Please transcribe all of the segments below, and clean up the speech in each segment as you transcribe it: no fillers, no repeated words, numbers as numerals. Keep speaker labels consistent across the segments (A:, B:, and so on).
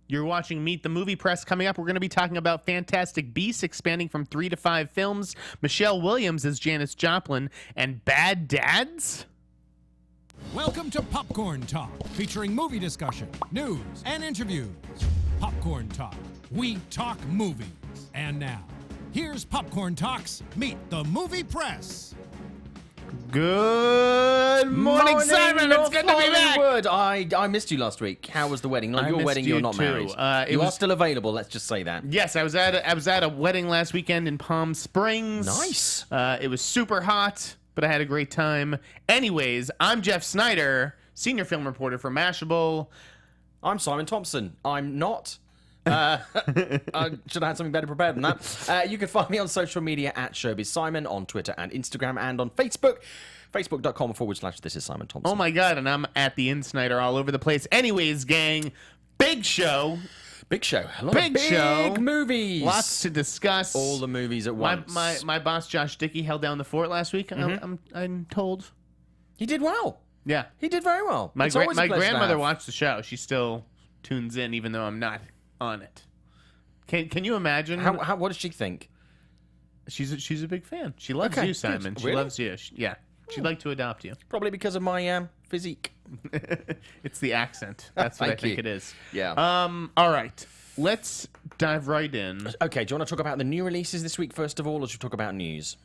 A: You're watching Meet the Movie Press. Coming up, we're going to be talking about Fantastic Beasts expanding from 3 to 5 films, Michelle Williams as Janis Joplin, and Bad Dads?
B: Welcome to Popcorn Talk, featuring movie discussion, news, and interviews. Popcorn Talk. We talk movies. And now, here's Popcorn Talk's Meet the Movie Press.
A: Good morning, Simon. It's good to be back.
C: I missed you last week. How was the wedding? Not your wedding. You're not married. You are still available. Let's just say that.
A: Yes, I was at a wedding last weekend in Palm Springs.
C: Nice.
A: It was super hot, but I had a great time. Anyways, I'm Jeff Sneider, senior film reporter for Mashable.
C: I'm Simon Thompson. I'm not. I should have had something better prepared than that. You can find me on social media at Showbiz Simon on Twitter and Instagram, and on Facebook, facebook.com/This is Simon Thompson.
A: Oh my God, and I'm at the Snyder all over the place. Anyways, gang, big show.
C: Big show. A lot
A: Big
C: of
A: show.
C: Movies.
A: Lots to discuss.
C: All the movies at once.
A: My boss Josh Dickey held down the fort last week. I'm told.
C: He did well.
A: Yeah,
C: He did very well.
A: my
C: It's always a pleasure to
A: grandmother
C: have.
A: watched the show. She still tunes in, even though I'm not on it. Can you imagine?
C: What does she think?
A: She's a big fan. She loves
C: Okay,
A: you,
C: good.
A: Simon. She
C: Really?
A: loves you. She'd like to adopt you.
C: Probably because of my physique.
A: It's the accent. That's what I
C: Thank
A: think
C: you.
A: it is.
C: Yeah.
A: All right. Let's dive right in.
C: Okay, do you want to talk about the new releases this week first of all, or should we talk about news?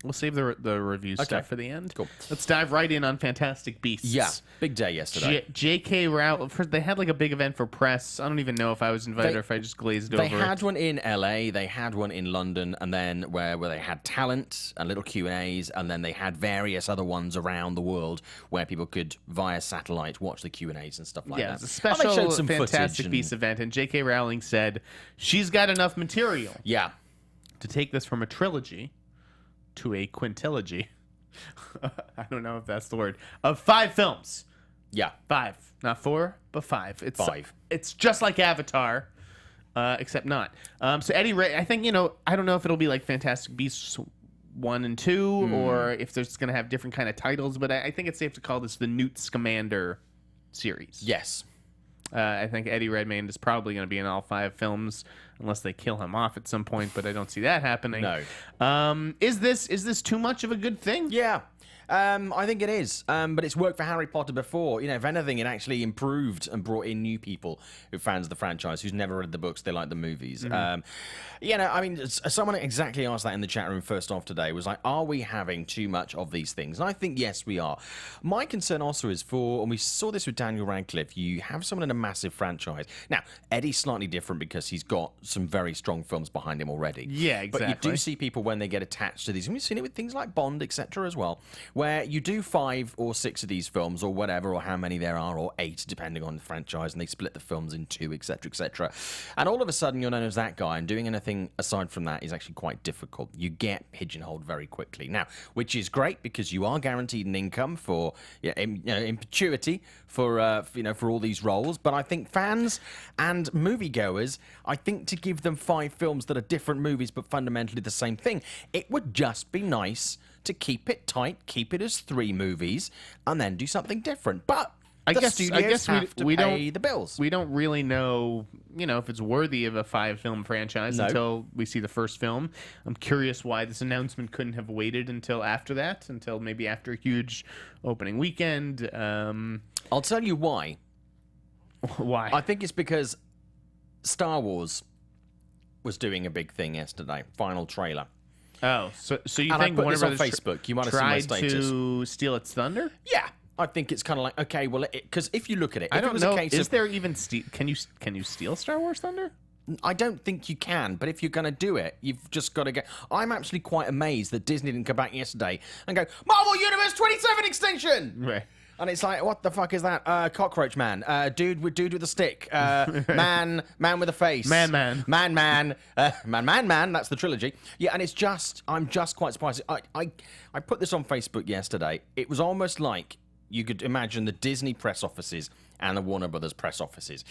A: We'll save the review stuff for the end.
C: Cool.
A: Let's dive right in on Fantastic Beasts.
C: Yeah, big day yesterday.
A: J.K. Rowling. They had like a big event for press. I don't even know if I was invited or if I just glazed over.
C: They had one in LA, they had one in London, and then where they had talent and little Q&As, and then they had various other ones around the world where people could, via satellite, watch the Q&As and stuff like
A: Yeah,
C: that.
A: it's a
C: And
A: special
C: they showed some
A: Fantastic
C: footage
A: Beasts event, and J.K. Rowling said she's got enough material
C: Yeah.
A: to take this from a trilogy to a quintilogy. I don't know if that's the word. Of 5 films.
C: Yeah.
A: 5. Not 4, but 5. It's
C: 5.
A: It's just like Avatar, except not. So Eddie Ray, I think, I don't know if it'll be like Fantastic Beasts 1 and 2, or if there's going to have different kind of titles, but I think it's safe to call this the Newt Scamander series.
C: Yes.
A: I think Eddie Redmayne is probably going to be in all 5 films, unless they kill him off at some point. But I don't see that happening.
C: No.
A: Is this too much of a good thing?
C: Yeah. I think it is, but it's worked for Harry Potter before. If anything, it actually improved and brought in new people who fans of the franchise, who's never read the books, they like the movies. Someone exactly asked that in the chat room first off today, was like, are we having too much of these things? And I think, yes, we are. My concern also is and we saw this with Daniel Radcliffe, you have someone in a massive franchise. Now, Eddie's slightly different because he's got some very strong films behind him already.
A: Yeah, exactly.
C: But you do see people when they get attached to these, and we've seen it with things like Bond, etc. as well, where you do 5 or 6 of these films or whatever, or how many there are, or 8 depending on the franchise, and they split the films in 2, etc., etc. And all of a sudden you're known as that guy, and doing anything aside from that is actually quite difficult. You get pigeonholed very quickly now, which is great because you are guaranteed an income for in perpetuity for all these roles. But I think fans and moviegoers, I think to give them 5 films that are different movies but fundamentally the same thing, it would just be nice to keep it tight, keep it as 3 movies, and then do something different. But I guess we pay the bills.
A: We don't really know, if it's worthy of a 5-film franchise until we see the first film. I'm curious why this announcement couldn't have waited until after that, until maybe after a huge opening weekend.
C: I'll tell you why.
A: Why?
C: I think it's because Star Wars was doing a big thing yesterday. Final trailer.
A: Oh, so you
C: And I
A: think
C: put
A: Warner
C: this on
A: Brothers
C: Facebook. You might have seen my
A: tried
C: status.
A: to steal its thunder?
C: Yeah, I think it's kind of like, okay, well, because if you look at it,
A: I
C: if it
A: don't
C: was
A: know.
C: a case
A: Is
C: of,
A: there even can you steal Star Wars thunder?
C: I don't think you can, but if you're going to do it, you've just got to go. I'm actually quite amazed that Disney didn't come back yesterday and go, Marvel Universe 27 extension!
A: Right.
C: And it's like, what the fuck is that? Cockroach man, dude with a stick, man with a face, man. That's the trilogy. Yeah, and I'm just quite surprised. I put this on Facebook yesterday. It was almost like you could imagine the Disney press offices and the Warner Brothers press offices.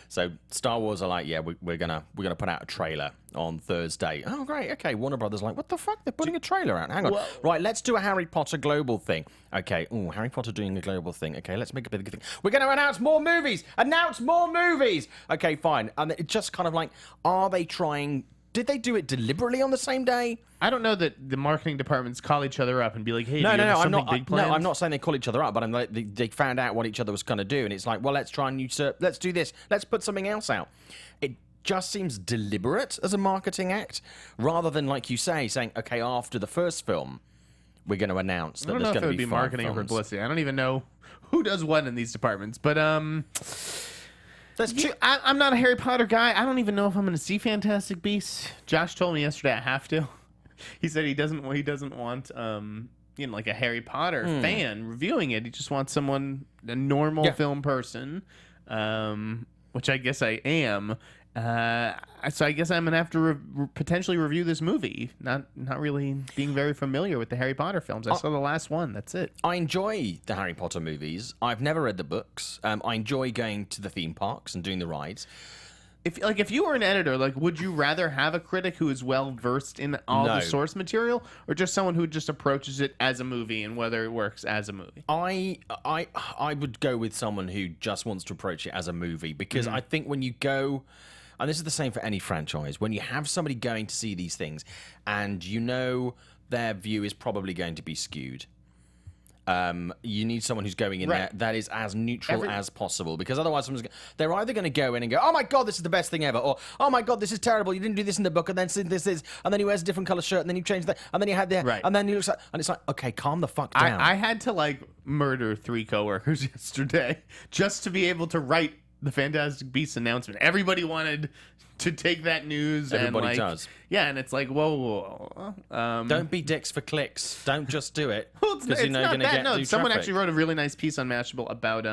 C: So Star Wars are like, yeah, we're gonna put out a trailer on Thursday. Oh, great. Okay. Warner Brothers are like, what the fuck? They're putting a trailer out. Hang on.
A: Well,
C: right, let's do a Harry Potter global thing. Okay. Oh, Harry Potter doing a global thing. Okay, let's make a big thing. We're going to announce more movies. Announce more movies. Okay, fine. And it's just kind of like, are they trying? Did they do it deliberately on the same day?
A: I don't know that the marketing departments call each other up and be like, "Hey,
C: No,
A: do you have
C: I'm
A: something
C: not.
A: big planned?"
C: No, I'm not saying they call each other up, but I'm like, they found out what each other was going to do, and it's like, well, let's try and usurp. Let's do this. Let's put something else out. It just seems deliberate as a marketing act, rather than like you say, saying, okay, after the first film, we're going to announce that
A: I don't
C: there's
A: know if
C: going
A: it
C: to
A: would
C: be
A: be marketing or
C: films.
A: publicity. I don't even know who does what in these departments. But
C: That's true.
A: I'm not a Harry Potter guy. I don't even know if I'm going to see Fantastic Beasts. Josh told me yesterday I have to. He said he doesn't want like a Harry Potter fan reviewing it. He just wants someone, a normal film person, which I guess I am. So I guess I'm gonna have to potentially review this movie. Not really being very familiar with the Harry Potter films. I saw the last one. That's it.
C: I enjoy the Harry Potter movies. I've never read the books. I enjoy going to the theme parks and doing the rides.
A: If you were an editor, like, would you rather have a critic who is well versed in all the source material, or just someone who just approaches it as a movie and whether it works as a movie?
C: I would go with someone who just wants to approach it as a movie, because I think when you go, and this is the same for any franchise, when you have somebody going to see these things and you know their view is probably going to be skewed, you need someone who's going in there that is as neutral as possible, because otherwise they're either going to go in and go, oh my god, this is the best thing ever, or oh my god, this is terrible, you didn't do this in the book, and then this is, and then he wears a different color shirt, and then you change that, and then you had that, and then he looks like, and it's like, okay, calm the fuck down.
A: I had to like murder 3 coworkers yesterday just to be able to write the Fantastic Beasts announcement. Everybody wanted to take that news.
C: Everybody
A: and
C: does.
A: Yeah, and it's like, whoa.
C: Don't be dicks for clicks. Don't just do it.
A: Well, it's
C: you know
A: not
C: you're
A: that.
C: gonna
A: No,
C: do
A: someone
C: traffic.
A: actually wrote a really nice piece on Mashable about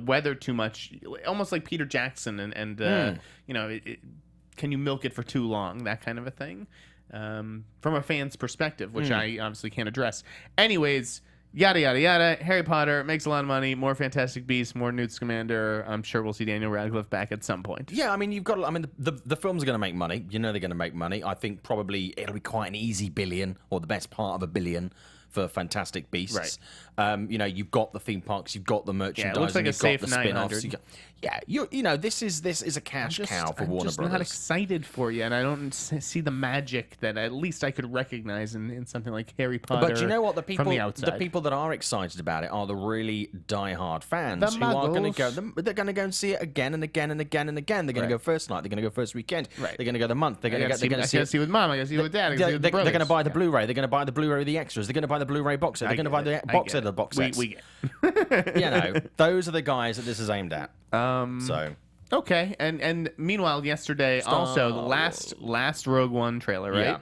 A: weather too much, almost like Peter Jackson, and can you milk it for too long, that kind of a thing, from a fan's perspective, which I obviously can't address. Anyways, yada yada yada. Harry Potter makes a lot of money. More Fantastic Beasts. More Newt Scamander. I'm sure we'll see Daniel Radcliffe back at some point.
C: Yeah, I mean, the films are going to make money. You know they're going to make money. I think probably it'll be quite an easy billion, or the best part of $1 billion for Fantastic Beasts.
A: Right.
C: You've got the theme parks, you've got the merchandise,
A: looks like a
C: you've
A: safe
C: got the spin-offs.
A: 900.
C: This is a cash cow for Warner
A: I'm just
C: Brothers.
A: not excited for you, and I don't see the magic that at least I could recognize in something like Harry Potter.
C: But you know what?
A: from the outside.
C: The people that are excited about it are the really die-hard fans
A: The
C: who are going to go.
A: muggles.
C: They're going to go and see it again and again and again and again. They're going to go first night. They're going to go first weekend.
A: Right.
C: They're going to go the month. They're going to
A: I
C: go.
A: gotta see it with mom. I gotta see it with dad. I gotta see it with
C: They're
A: brothers.
C: going to buy the
A: Yeah.
C: Blu-ray. They're going to buy the Blu-ray with the extras. They're going to buy the Blu-ray box set. They're going to buy the box set of the box sets.
A: We get.
C: You know, those are the guys that this is aimed at. So.
A: Okay, and meanwhile, yesterday also the last Rogue One trailer, right?
C: Yeah.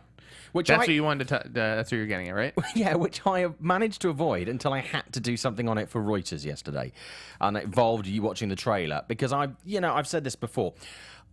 A: That's what you wanted to. That's what you're getting at, right?
C: Yeah, which I have managed to avoid until I had to do something on it for Reuters yesterday, and it involved you watching the trailer, because I've said this before.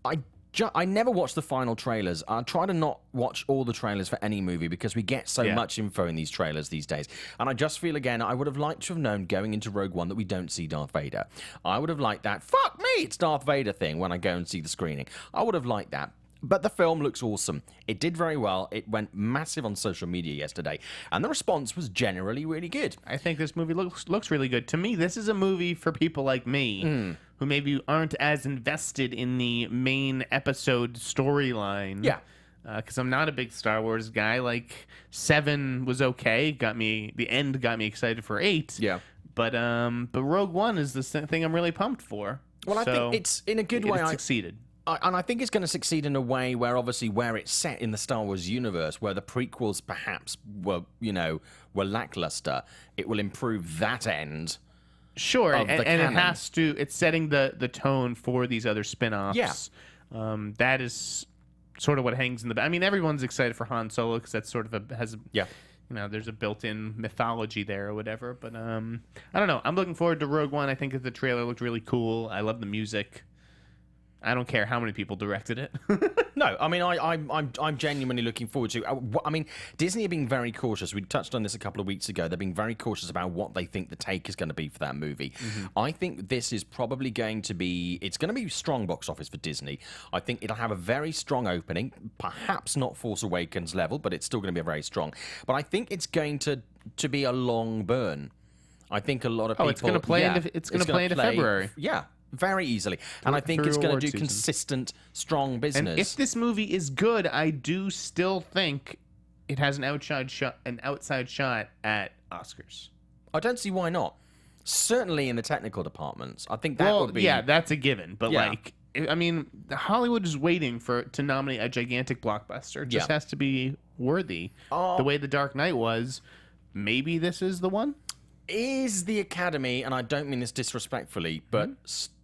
C: I never watch the final trailers. I try to not watch all the trailers for any movie, because we get so much info in these trailers these days. And I just feel, again, I would have liked to have known going into Rogue One that we don't see Darth Vader. I would have liked that, fuck me, it's Darth Vader thing when I go and see the screening. I would have liked that. But the film looks awesome. It did very well. It went massive on social media yesterday, and the response was generally really good.
A: I think this movie looks really good. To me, this is a movie for people like me who maybe aren't as invested in the main episode storyline.
C: Yeah.
A: Because I'm not a big Star Wars guy. Like 7 was okay. The end got me excited for 8.
C: Yeah.
A: But Rogue One is the thing I'm really pumped for.
C: Well, I think it's in a good way.
A: It succeeded.
C: And I think it's going to succeed in a way where, obviously, where it's set in the Star Wars universe, where the prequels perhaps were lackluster, it will improve that end.
A: Sure,
C: of the
A: and it
C: canon.
A: has to. It's setting the tone for these other spin-offs.
C: Yeah.
A: That is sort of what hangs in the. I mean, everyone's excited for Han Solo because that's sort of there's a built-in mythology there or whatever. But I don't know. I'm looking forward to Rogue One. I think that the trailer looked really cool. I love the music. I don't care how many people directed it.
C: No, I mean, I'm genuinely looking forward to. I mean, Disney are being very cautious. We touched on this a couple of weeks ago. They're being very cautious about what they think the take is going to be for that movie. I think this is probably going to be. It's going to be strong box office for Disney. I think it'll have a very strong opening, perhaps not Force Awakens level, but it's still going to be very strong. But I think it's going to be a long burn. I think a lot of people.
A: It's going to play into February.
C: Yeah. Very easily. And I think it's going to do consistent, strong business.
A: And if this movie is good, I do still think it has an outside shot at Oscars.
C: I don't see why not. Certainly in the technical departments. I think that would be...
A: yeah, that's a given. But, I mean, Hollywood is waiting to nominate a gigantic blockbuster. It just has to be worthy. The way The Dark Knight was, maybe this is the one?
C: Is the Academy, and I don't mean this disrespectfully, but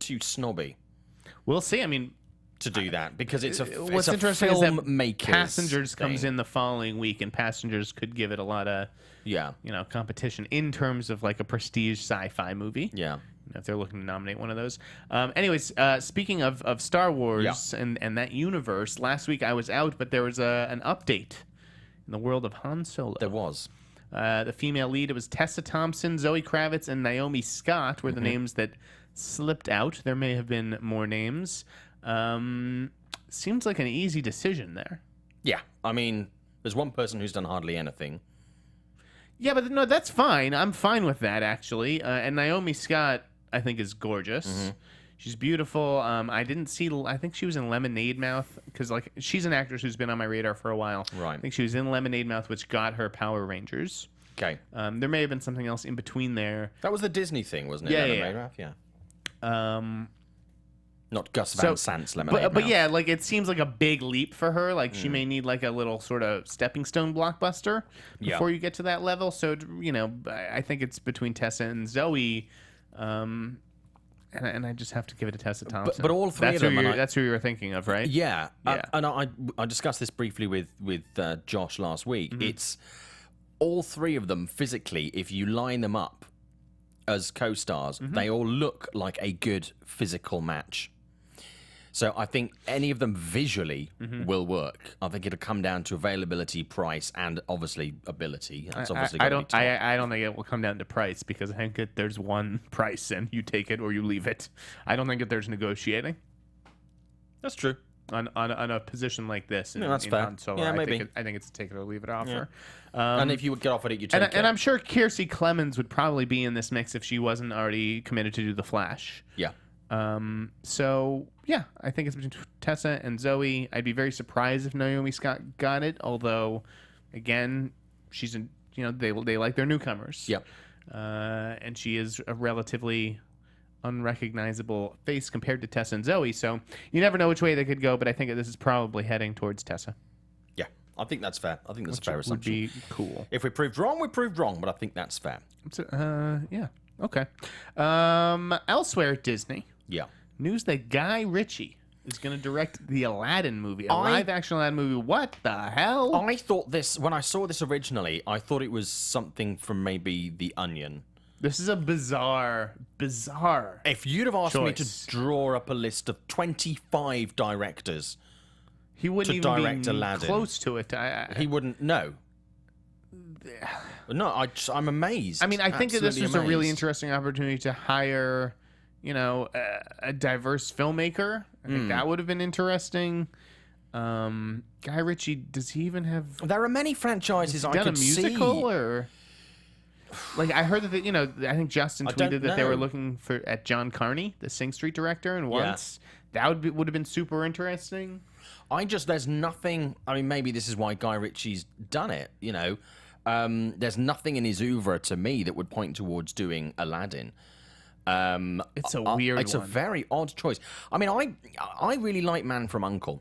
C: too snobby?
A: We'll see. I mean,
C: to do that because it's a
A: what's interesting is that Passengers
C: thing.
A: comes in the following week, and Passengers could give it a lot of competition in terms of like a prestige sci-fi movie.
C: Yeah.
A: If they're looking to nominate one of those. Anyways, speaking of Star Wars and that universe, last week I was out, but there was an update in the world of Han Solo.
C: There was.
A: The female lead, it was Tessa Thompson, Zoe Kravitz, and Naomi Scott were the names that slipped out. There may have been more names. Seems like an easy decision there.
C: Yeah. I mean, there's one person who's done hardly anything.
A: Yeah, but no, that's fine. I'm fine with that, actually. And Naomi Scott, I think, is gorgeous. She's beautiful. I think she was in Lemonade Mouth because she's an actress who's been on my radar for a while.
C: Right.
A: I think she was in Lemonade Mouth, which got her Power Rangers.
C: Okay.
A: There may have been something else in between there.
C: That was the Disney thing, wasn't it? Lemonade Mouth? Yeah. Not Gus Van Sant's Lemonade Mouth.
A: But yeah, it seems like a big leap for her. She may need a little sort of stepping stone blockbuster before you get to that level. So, I think it's between Tessa and Zoe. And I just have to give it to Tessa Thompson.
C: But all three of them...
A: That's who you were thinking of, right?
C: Yeah. And I discussed this briefly with Josh last week. It's all three of them physically, if you line them up as co-stars, they all look like a good physical match. So I think any of them visually will work. I think it'll come down to availability, price, and obviously ability. That's obviously
A: I don't think it will come down to price because I think that there's one price and you take it or you leave it. I don't think that there's negotiating.
C: That's true.
A: On a position like this.
C: That's fair.
A: Solo,
C: yeah, maybe.
A: I think it's a take it or leave it offer.
C: Yeah. And if you would get offered it, you take it.
A: And I'm sure Kiersey Clemons would probably be in this mix if she wasn't already committed to do The Flash.
C: Yeah.
A: So yeah, I think it's between Tessa and Zoe. I'd be very surprised if Naomi Scott got it, although again, she's they like their newcomers.
C: Yep.
A: And she is a relatively unrecognizable face compared to Tessa and Zoe, so you never know which way they could go, but I think that this is probably heading towards Tessa.
C: Yeah, I think that's fair. I think that's a fair assumption.
A: Would be cool.
C: If we proved wrong, we proved wrong, but I think that's fair.
A: Yeah. Okay. Elsewhere at Disney.
C: Yeah.
A: News that Guy Ritchie is going to direct the Aladdin movie, a live-action Aladdin movie. What the hell?
C: I thought when I saw this originally, I thought it was something from maybe The Onion.
A: This is a bizarre.
C: If you'd have asked me to draw up a list of 25 directors,
A: he wouldn't even
C: direct
A: be
C: Aladdin.
A: Close to it.
C: He wouldn't. No. No, I'm amazed.
A: I mean, I think that this was
C: amazed.
A: a really interesting opportunity to hire, a diverse filmmaker. I think that would have been interesting. Guy Ritchie, does he even have?
C: There are many franchises I could see.
A: Done a musical or? I heard that I think Justin tweeted that they were looking at John Carney, the Sing Street director, and once that would have been super interesting.
C: There's nothing. I mean, maybe this is why Guy Ritchie's done it. There's nothing in his oeuvre to me that would point towards doing Aladdin.
A: It's a weird one.
C: It's a very odd choice. I mean, I really like Man from U.N.C.L.E.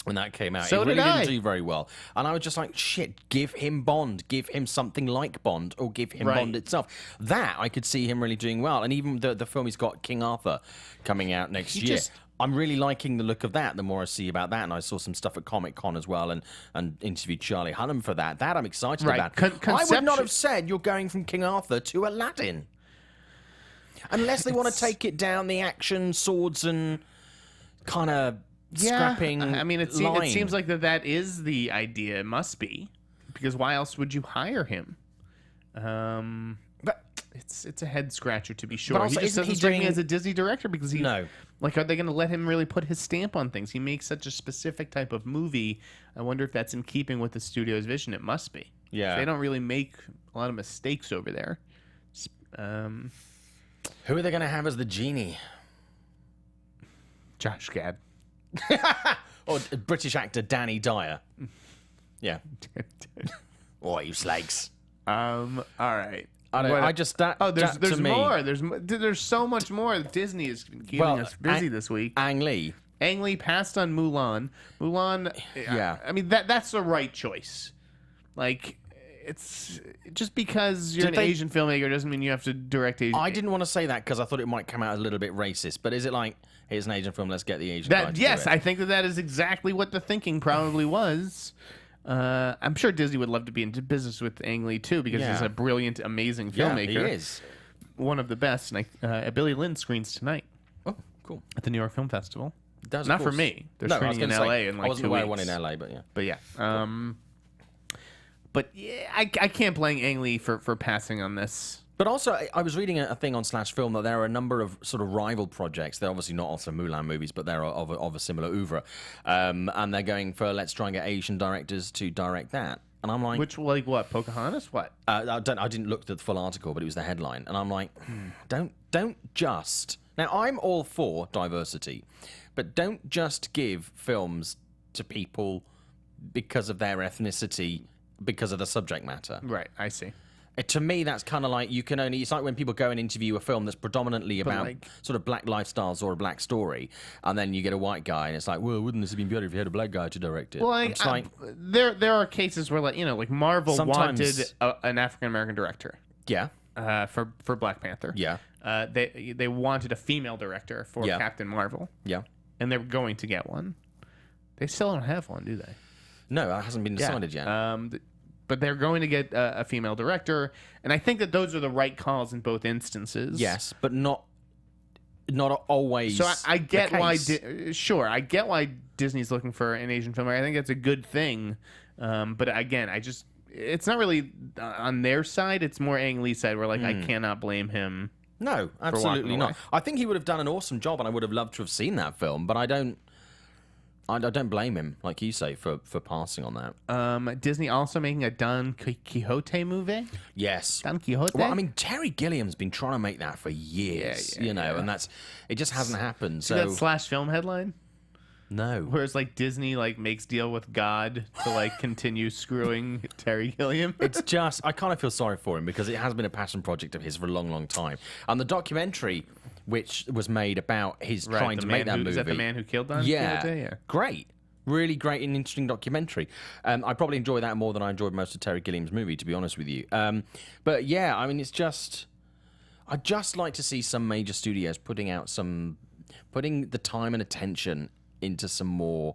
C: when that came out.
A: So
C: it really
A: did I.
C: didn't do very well. And I was just like, shit, give him Bond. Give him something like Bond, or give him Bond itself. That, I could see him really doing well. And even the film he's got, King Arthur, coming out next year. I'm really liking the look of that the more I see about that. And I saw some stuff at Comic-Con as well and interviewed Charlie Hunnam for that. That I'm excited about. I would not have said you're going from King Arthur to Aladdin. Unless they want to take it down the action, swords and kind of scrapping.
A: I mean, it
C: line.
A: seems like that is the idea. It must be, because why else would you hire him? But it's a head scratcher to be sure.
C: also,
A: He just
C: isn't
A: doesn't
C: he
A: strike me
C: doing-
A: as a Disney director because he
C: No.
A: Like, are they going to let him really put his stamp on things? He makes such a specific type of movie. I wonder if that's in keeping with the studio's vision. It must be.
C: Yeah.
A: They don't really make a lot of mistakes over there.
C: Who are they going to have as the genie?
A: Josh Gad.
C: Or British actor Danny Dyer. Yeah. Oi, you slags.
A: All right.
C: I don't.
A: What-
C: I just that.
A: there's
C: to me,
A: more. There's so much more. Disney is keeping us busy this week.
C: Ang Lee.
A: Ang Lee passed on Mulan. Mulan.
C: Yeah.
A: I mean that's the right choice. Like, it's just because you're
C: Did
A: an
C: they-
A: Asian filmmaker doesn't mean you have to direct Asian.
C: I didn't want to say that because I thought it might come out a little bit racist. But is it like, here's an Asian film, let's get the Asian guy to do
A: Yes,
C: it?
A: I think that is exactly what the thinking probably was. I'm sure Disney would love to be into business with Ang Lee too, because he's
C: Yeah.
A: a brilliant, amazing
C: Yeah,
A: filmmaker.
C: he is.
A: One of the best. And Billy Lynn screens tonight
C: Oh, cool.
A: at the New York Film Festival.
C: It does, of
A: Not for
C: course.
A: me. They're
C: No, I was
A: screening in
C: gonna
A: LA
C: say,
A: in like
C: I wasn't
A: 2
C: aware
A: weeks.
C: one in LA, but yeah.
A: But yeah. But yeah, I can't blame Ang Lee for passing on this.
C: But also, I was reading a thing on Slash Film that there are a number of sort of rival projects. They're obviously not also Mulan movies, but they're of a similar oeuvre. And they're going for, let's try and get Asian directors to direct that. And I'm like...
A: Which, like, what? Pocahontas? What?
C: I didn't look at the full article, but it was the headline. And I'm like, don't just... Now, I'm all for diversity, but don't just give films to people because of their ethnicity, because of the subject matter.
A: Right, I see.
C: To me, that's kind of like you can only. It's like when people go and interview a film that's predominantly about
A: like-
C: sort of black lifestyles or a black story, and then you get a white guy, and it's like, well, wouldn't this have been better if you had a black guy to direct it?
A: Well,
C: I'm just like,
A: there are cases where, like, like Marvel
C: Sometimes-
A: wanted an African American director
C: yeah,
A: for Black Panther.
C: yeah,
A: They wanted a female director for
C: Yeah.
A: Captain Marvel,
C: yeah.
A: and they're going to get one. They still don't have one, do they?
C: No, that hasn't been decided yet.
A: But they're going to get a female director, and I think that those are the right calls in both instances.
C: Yes, but not always.
A: So I get
C: the
A: why.
C: case.
A: Sure, I get why Disney's looking for an Asian filmmaker. I think that's a good thing. But again, it's not really on their side. It's more Ang Lee's side, where, like, I cannot blame him.
C: No, absolutely
A: walking
C: not.
A: away.
C: I think he would have done an awesome job, and I would have loved to have seen that film. But I don't blame him, like you say, for passing on that.
A: Disney also making a Don Quixote movie.
C: Yes.
A: Don Quixote.
C: Well, I mean, Terry Gilliam's been trying to make that for years,
A: Yeah, yeah.
C: and it just hasn't happened.
A: See
C: So
A: that Slash film headline?
C: no,
A: Whereas, like, Disney, like, makes deal with God to, like, continue screwing Terry Gilliam.
C: it's just I kind of feel sorry for him because it has been a passion project of his for a long, long time. And the documentary, which was made about his
A: Right,
C: trying
A: the
C: to
A: man
C: make that
A: who-
C: movie,
A: Is that the man who killed Don
C: yeah,
A: Quixote? Yeah.
C: great. Really great and interesting documentary. I probably enjoy that more than I enjoyed most of Terry Gilliam's movie, to be honest with you. But yeah, I mean, I'd just like to see some major studios putting the time and attention into some more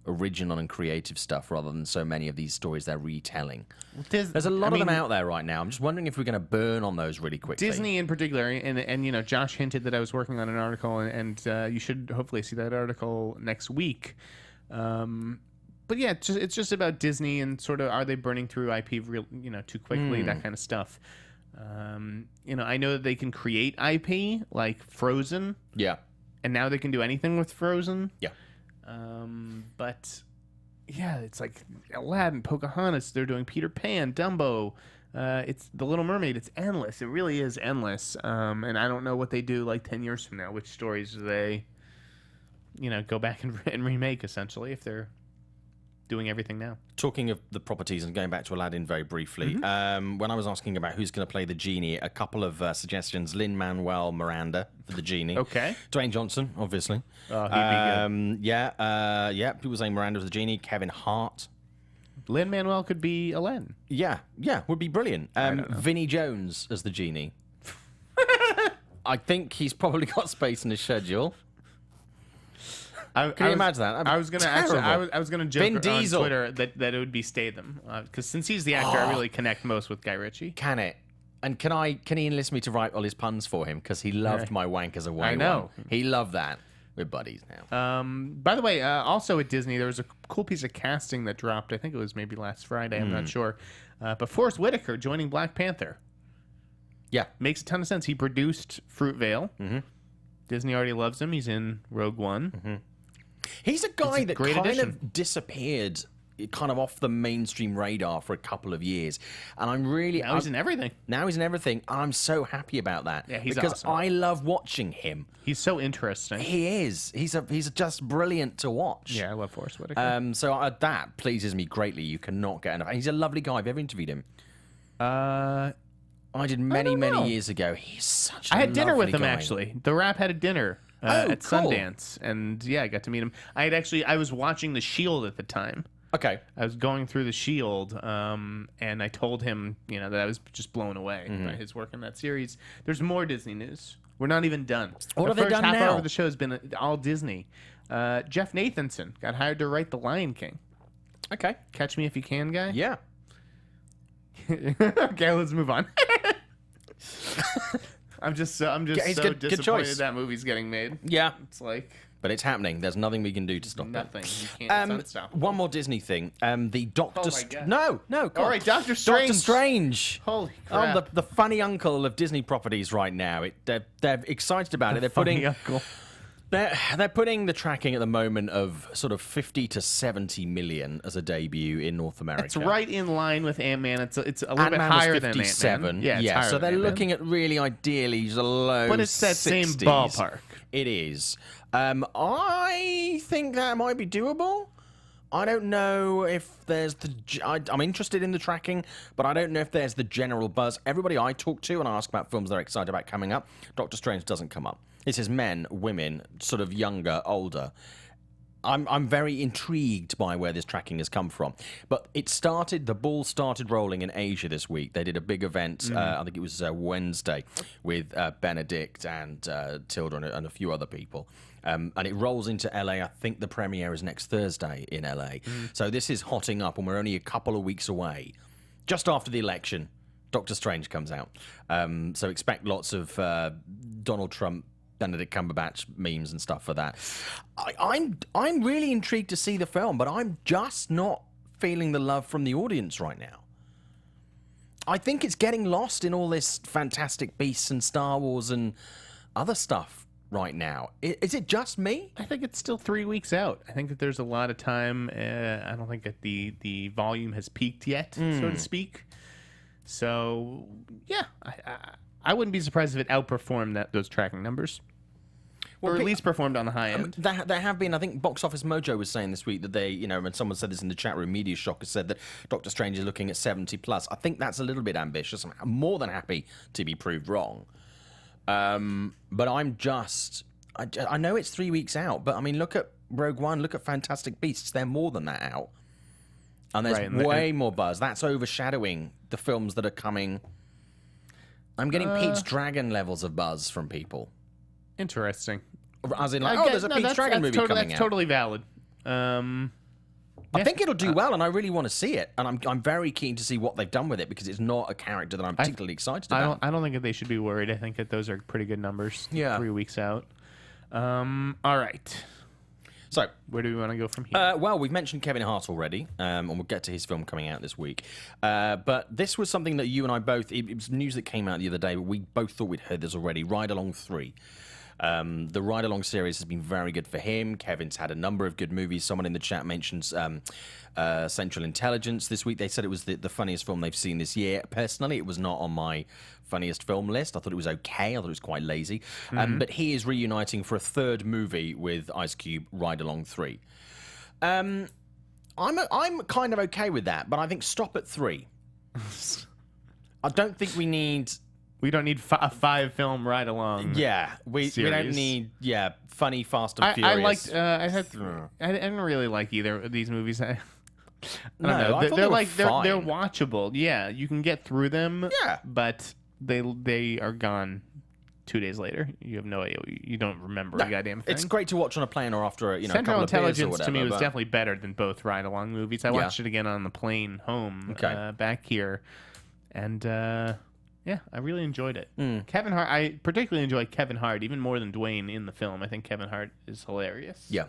C: original and creative stuff rather than so many of these stories they're retelling. There's a lot of them out there right now. I'm just wondering if we're going to burn on those really quickly.
A: Disney in particular, and Josh hinted that I was working on an article, and you should hopefully see that article next week. But yeah, it's just about Disney and sort of, are they burning through IP too quickly, that kind of stuff. I know that they can create IP like Frozen,
C: Yeah.
A: and now they can do anything with Frozen.
C: Yeah.
A: But yeah, it's like Aladdin, Pocahontas. They're doing Peter Pan, Dumbo. It's The Little Mermaid. It's endless. It really is endless. And I don't know what they do like 10 years from now. Which stories do they, go back and remake essentially if they're doing everything now?
C: Talking of the properties and going back to Aladdin very briefly, when I was asking about who's going to play the genie, a couple of suggestions: Lin-Manuel Miranda for the genie.
A: Okay.
C: Dwayne Johnson, obviously.
A: Oh, he'd be good.
C: Yeah. People saying Miranda was the genie. Kevin Hart.
A: Lin-Manuel could be Aladdin.
C: Yeah, would be brilliant.
A: don't know.
C: Vinnie Jones as the genie. I think he's probably got space in his schedule. Can you imagine that?
A: I was gonna actually. I was gonna joke
C: Vin
A: on
C: Diesel.
A: Twitter that it would be Statham, because since he's the actor, I really connect most with Guy Ritchie.
C: Can it? And can he enlist me to write all his puns for him? Because he loved my wank as a way.
A: I know.
C: He loved that. We're buddies now.
A: By the way, also at Disney, there was a cool piece of casting that dropped. I think it was maybe last Friday. I'm not sure. But Forrest Whitaker joining Black Panther.
C: Yeah.
A: Makes a ton of sense. He produced Fruitvale. Mm-hmm. Disney already loves him. He's in Rogue One.
C: Mm-hmm. He's a guy that
A: great
C: kind
A: addition.
C: of disappeared kind of off the mainstream radar for a couple of years. And I'm really...
A: Now he's in everything.
C: Now he's in everything. And I'm so happy about that.
A: Yeah, he's
C: because
A: awesome.
C: I love watching him.
A: He's so interesting.
C: He is. He's just brilliant to watch.
A: Yeah, I love Forrest Whitaker.
C: So that pleases me greatly. You cannot get enough. And he's a lovely guy. Have you ever interviewed him? I did many years ago. He's such a
A: I had dinner with
C: lovely
A: him,
C: guy.
A: actually. The Rap had a dinner at
C: cool.
A: Sundance. And, yeah, I got to meet him. I was watching The Shield at the time.
C: Okay.
A: I was going through The Shield, and I told him, that I was just blown away by his work in that series. There's more Disney news. We're not even done.
C: What have they done
A: half
C: now?
A: hour of the show has been all Disney. Jeff Nathanson got hired to write The Lion King.
C: Okay.
A: Catch me if you can, guy.
C: Yeah.
A: Okay, let's move on. I'm just so
C: good
A: disappointed
C: choice.
A: that movie's getting made.
C: Yeah.
A: It's like
C: But it's happening. There's nothing we can do to stop
A: nothing.
C: it.
A: You can't. It's unstoppable.
C: One more Disney thing. The Doctor...
A: Oh my God.
C: No. Go
A: All
C: on.
A: right, Doctor Strange.
C: Doctor Strange.
A: Holy crap.
C: Oh, the funny uncle of Disney properties right now. They're excited about it. They're
A: Funny
C: putting...
A: uncle.
C: They're putting the tracking at the moment of sort of 50 to 70 million as a debut in North America.
A: It's right in line with Ant-Man. It's a little bit
C: Ant-Man
A: higher
C: was
A: than
C: 57.
A: Ant-Man. Yeah, it's higher
C: so
A: than
C: they're
A: Ant-Man.
C: looking at really ideally the low
A: But it's that same
C: 60s.
A: ballpark.
C: It is. I think that might be doable. I don't know if there's I'm interested in the tracking, but I don't know if there's the general buzz. Everybody I talk to and I ask about films they're excited about coming up, Doctor Strange doesn't come up. It says men, women, sort of younger, older. I'm very intrigued by where this tracking has come from. But the ball started rolling in Asia this week. They did a big event, I think it was Wednesday, with Benedict and Tilda and a few other people. And it rolls into LA. I think the premiere is next Thursday in LA. So this is hotting up, and we're only a couple of weeks away. Just after the election, Doctor Strange comes out. So expect lots of Donald Trump, Benedict Cumberbatch memes and stuff for that. I'm really intrigued to see the film, but I'm just not feeling the love from the audience right now. I think it's getting lost in all this Fantastic Beasts and Star Wars and other stuff right now. Is it just me?
A: I think it's still 3 weeks out. I think that there's a lot of time. I don't think that the volume has peaked yet, so to speak. So, yeah, I wouldn't be surprised if it outperformed those tracking numbers. Or at least performed on the high end.
C: There have been, I think Box Office Mojo was saying this week that they, when someone said this in the chat room, Media Shock has said that Doctor Strange is looking at 70 plus. I think that's a little bit ambitious. I'm more than happy to be proved wrong. But I know it's 3 weeks out, but I mean, look at Rogue One, look at Fantastic Beasts. They're more than that out. And there's way more buzz. That's overshadowing the films that are coming. I'm getting Pete's Dragon levels of buzz from people.
A: Interesting.
C: As in, there's a Pete's Dragon movie coming out.
A: That's totally valid.
C: I think it'll do well, and I really want to see it. And I'm very keen to see what they've done with it, because it's not a character that I'm particularly excited about.
A: I don't think that they should be worried. I think that those are pretty good numbers.
C: Yeah.
A: 3 weeks out. All right.
C: So,
A: where do we want to go from here?
C: well, we've mentioned Kevin Hart already, and we'll get to his film coming out this week. But this was something that you and I both... It was news that came out the other day, but we both thought we'd heard this already. Ride Along 3. The Ride Along series has been very good for him. Kevin's had a number of good movies. Someone in the chat mentions Central Intelligence this week. They said it was the funniest film they've seen this year. Personally, it was not on my funniest film list. I thought it was okay. I thought it was quite lazy. But he is reuniting for a third movie with Ice Cube, Ride Along 3. I'm kind of okay with that, but I think stop at 3. I don't think we need...
A: We don't need a 5-film ride along.
C: Yeah, we don't need funny, fast and
A: I
C: furious.
A: didn't really like either of these movies. I don't
C: No,
A: know.
C: I thought they were fine.
A: They're watchable. Yeah, you can get through them.
C: Yeah.
A: But they are gone 2 days later. You have no idea. You don't remember a goddamn thing.
C: It's great to watch on a plane or after a
A: Central
C: couple of beers or
A: Intelligence
C: whatever,
A: to me was
C: but-
A: definitely better than both ride along movies. I watched it again on the plane home
C: Okay.
A: back here, and Yeah, I really enjoyed it. Kevin Hart, I particularly enjoy Kevin Hart even more than Dwayne in the film. I think Kevin Hart is hilarious.
C: Yeah.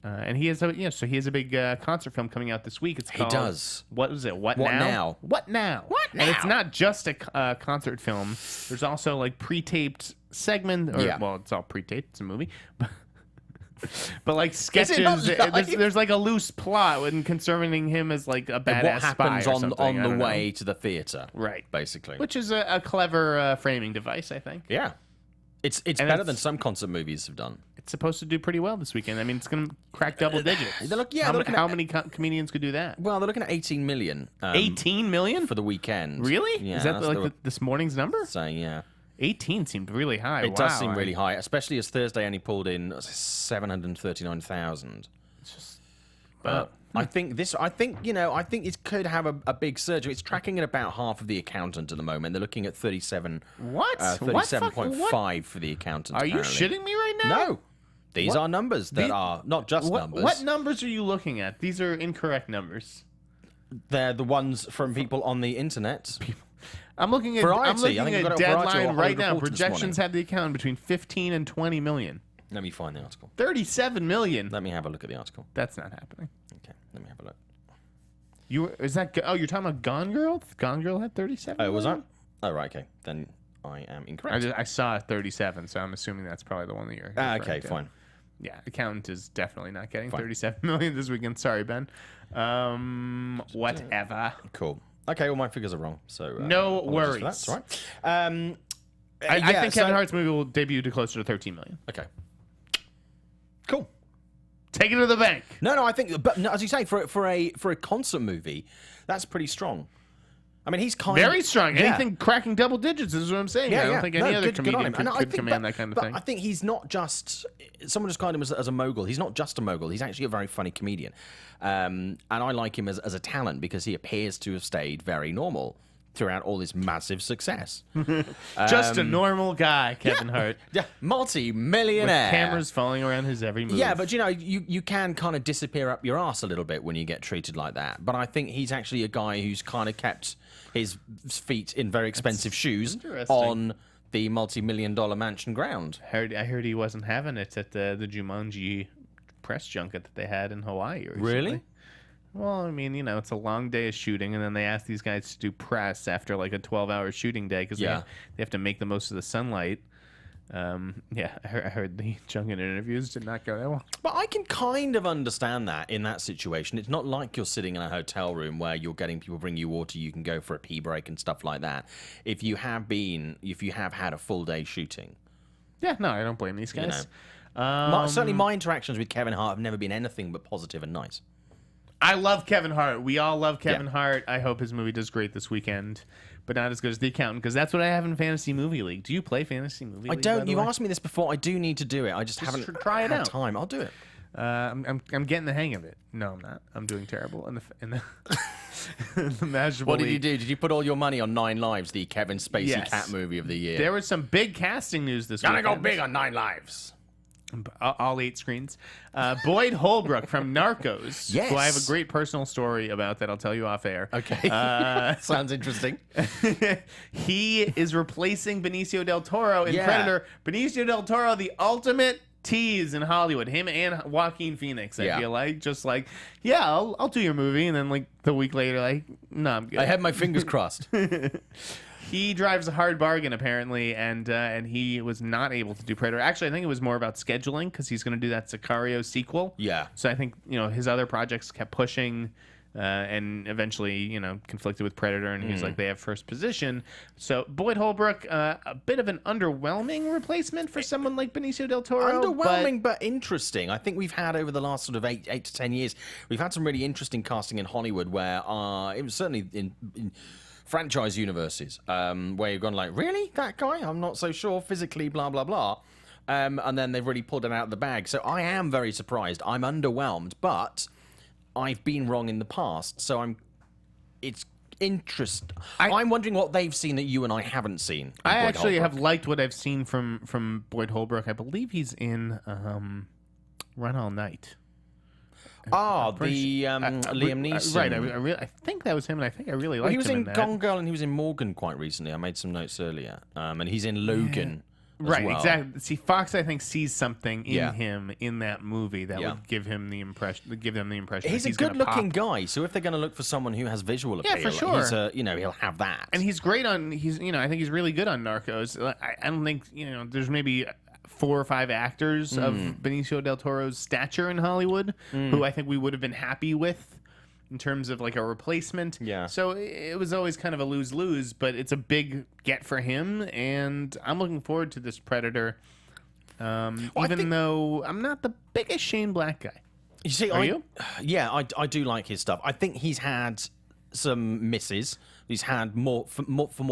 A: And he has a big concert film coming out this week. It's called,
C: does.
A: What was it? What
C: Now?
A: Now? What Now?
C: What
A: And it's
C: Now?
A: not just a concert film. There's also like pre-taped segment. Well, it's all pre-taped. It's a movie. But like sketches,
C: not live?
A: there's like a loose plot and concerning him as like a badass
C: What happens
A: spy or
C: on
A: something. I
C: the
A: don't know.
C: way to the theater?
A: Right.
C: Basically.
A: Which is a clever framing device, I think.
C: Yeah. It's
A: And
C: better
A: it's-
C: than some concert movies have done.
A: It's supposed to do pretty well this weekend. I mean, it's going to crack double digits.
C: they're looking
A: how
C: at-
A: many comedians could do that?
C: Well, they're looking at 18 million.
A: 18 million?
C: for the weekend.
A: Really?
C: Yeah.
A: Is that
C: that's
A: like
C: what
A: this morning's number?
C: they're saying, yeah.
A: 18 seemed really high.
C: It does seem really high, especially as Thursday only pulled in 739,000. But I think it could have a big surge. It's tracking at about half of The Accountant at the moment. They're looking at 37.
A: What?
C: 37.5 for The Accountant.
A: Are you
C: apparently.
A: shitting me right now?
C: No. These are numbers that are not just numbers.
A: What numbers are you looking at? These are incorrect numbers.
C: They're the ones from people on the internet.
A: I'm looking at
C: Variety. I
A: I'm looking
C: think
A: at
C: you've got it on Variety or
A: Deadline
C: Hollywood
A: right now.
C: Reporter this
A: Projections
C: morning.
A: have the account between 15 and 20 million.
C: Let me find the article.
A: 37 million.
C: Let me have a look at the article.
A: That's not happening.
C: Okay, let me have a look.
A: You're talking about Gone Girl? Gone Girl had 37.
C: Oh, was
A: million?
C: that? Oh, right, okay. Then I am incorrect.
A: I saw 37, so I'm assuming that's probably the one that you're.
C: Okay,
A: referring to.
C: fine.
A: Yeah, Accountant is definitely not getting
C: Fine.
A: 37 million this weekend. Sorry, Ben. Whatever.
C: Cool. Okay, well, my figures are wrong. So
A: No
C: apologies for
A: worries.
C: that. That's all right.
A: I think Kevin Hart's movie will debut to closer to 13 million.
C: Okay. Cool.
A: Take it to the bank.
C: No, I think, but no, as you say, for a concert movie, that's pretty strong. I mean, he's
A: Very strong.
C: Yeah.
A: Anything cracking double digits is what I'm saying. I don't think any other
C: good on
A: comedian
C: him. And I
A: could
C: think-
A: command
C: but-
A: that kind of
C: but
A: thing.
C: I think he's not just. Someone described him as a mogul. He's not just a mogul. He's actually a very funny comedian, and I like him as a talent because he appears to have stayed very normal throughout all this massive success.
A: Just a normal guy, Kevin Hart.
C: Yeah, multi-millionaire.
A: With cameras falling around his every move.
C: Yeah, but you can kind of disappear up your arse a little bit when you get treated like that. But I think he's actually a guy who's kind of kept his feet in very expensive shoes
A: interesting.
C: on the multi-million-dollar mansion ground.
A: I heard he wasn't having it at the Jumanji press junket that they had in Hawaii recently.
C: Really?
A: Well, I mean, it's a long day of shooting, and then they ask these guys to do press after like a 12-hour shooting day because
C: Yeah.
A: they have to make the most of the sunlight. I heard the junket interviews did not go that well.
C: But I can kind of understand that in that situation. It's not like you're sitting in a hotel room where you're getting people bring you water, you can go for a pee break and stuff like that. If you have had a full day shooting.
A: Yeah, no, I don't blame these guys.
C: Certainly my interactions with Kevin Hart have never been anything but positive and nice.
A: I love Kevin Hart. We all love Kevin
C: Yeah.
A: Hart. I hope his movie does great this weekend, but not as good as The Accountant, because that's what I have in Fantasy Movie League. Do you play Fantasy Movie
C: I
A: League?
C: don't.
A: by the
C: You
A: way?
C: asked me this before. I do need to do it. I just haven't
A: try it
C: had
A: out.
C: time. I'll do it.
A: I'm getting the hang of it. No, I'm not. I'm doing terrible in the in the Mashable
C: What did you
A: League.
C: do? Did you put all your money on 9 Lives, the Kevin Spacey
A: Yes.
C: cat movie of the year?
A: There was some big casting news this week.
C: on 9 Lives.
A: All 8 screens. Boyd Holbrook from Narcos,
C: Yes.
A: who I have a great personal story about that I'll tell you off air.
C: Okay. Sounds interesting.
A: He is replacing Benicio del Toro in
C: Yeah.
A: Predator. Benicio del Toro, the ultimate tease in Hollywood. Him and Joaquin Phoenix, I
C: Yeah.
A: feel like. Just like, yeah, I'll do your movie. And then like the week later, like, no, I'm good.
C: I had my fingers crossed.
A: He drives a hard bargain apparently, and he was not able to do Predator. Actually, I think it was more about scheduling because he's going to do that Sicario sequel.
C: Yeah.
A: So I think his other projects kept pushing, and eventually conflicted with Predator, and he's like they have first position. So Boyd Holbrook, a bit of an underwhelming replacement for someone like Benicio del Toro.
C: Underwhelming, but interesting. I think we've had over the last sort of 8 to 10 years, we've had some really interesting casting in Hollywood where it was certainly in franchise universes where you've gone like, really? That guy? I'm not so sure physically, blah, blah, blah. And then they've really pulled it out of the bag. So I am very surprised. I'm underwhelmed, but I've been wrong in the past. So it's interesting. I'm wondering what they've seen that you and I haven't seen.
A: I
C: Boyd
A: actually
C: Holbrook.
A: have liked what I've seen from Boyd Holbrook. I believe he's in Run All Night.
C: Liam Neeson.
A: Right, I think that was him, and I think I really liked
C: He was
A: him
C: in
A: in that.
C: Gone Girl and he was in Morgan quite recently. I made some notes earlier. And he's in Logan. As
A: Right,
C: well.
A: exactly. See, Fox, I think, sees something in
C: Yeah.
A: him in that movie that
C: Yeah.
A: would give him the impression.
C: He's
A: that
C: a
A: gonna
C: good-looking
A: pop.
C: guy, so if they're going to look for someone who has visual appeal,
A: Yeah, for sure.
C: he'll have that.
A: And he's great on. I think he's really good on Narcos. I don't think there's maybe 4 or 5 actors of Benicio del Toro's stature in Hollywood who I think we would have been happy with in terms of like a replacement.
C: Yeah.
A: So it was always kind of a lose-lose, but it's a big get for him, and I'm looking forward to this Predator. Even though I'm not the biggest Shane Black guy.
C: You see,
A: Are you?
C: Yeah, I do like his stuff. I think he's had some misses. He's had more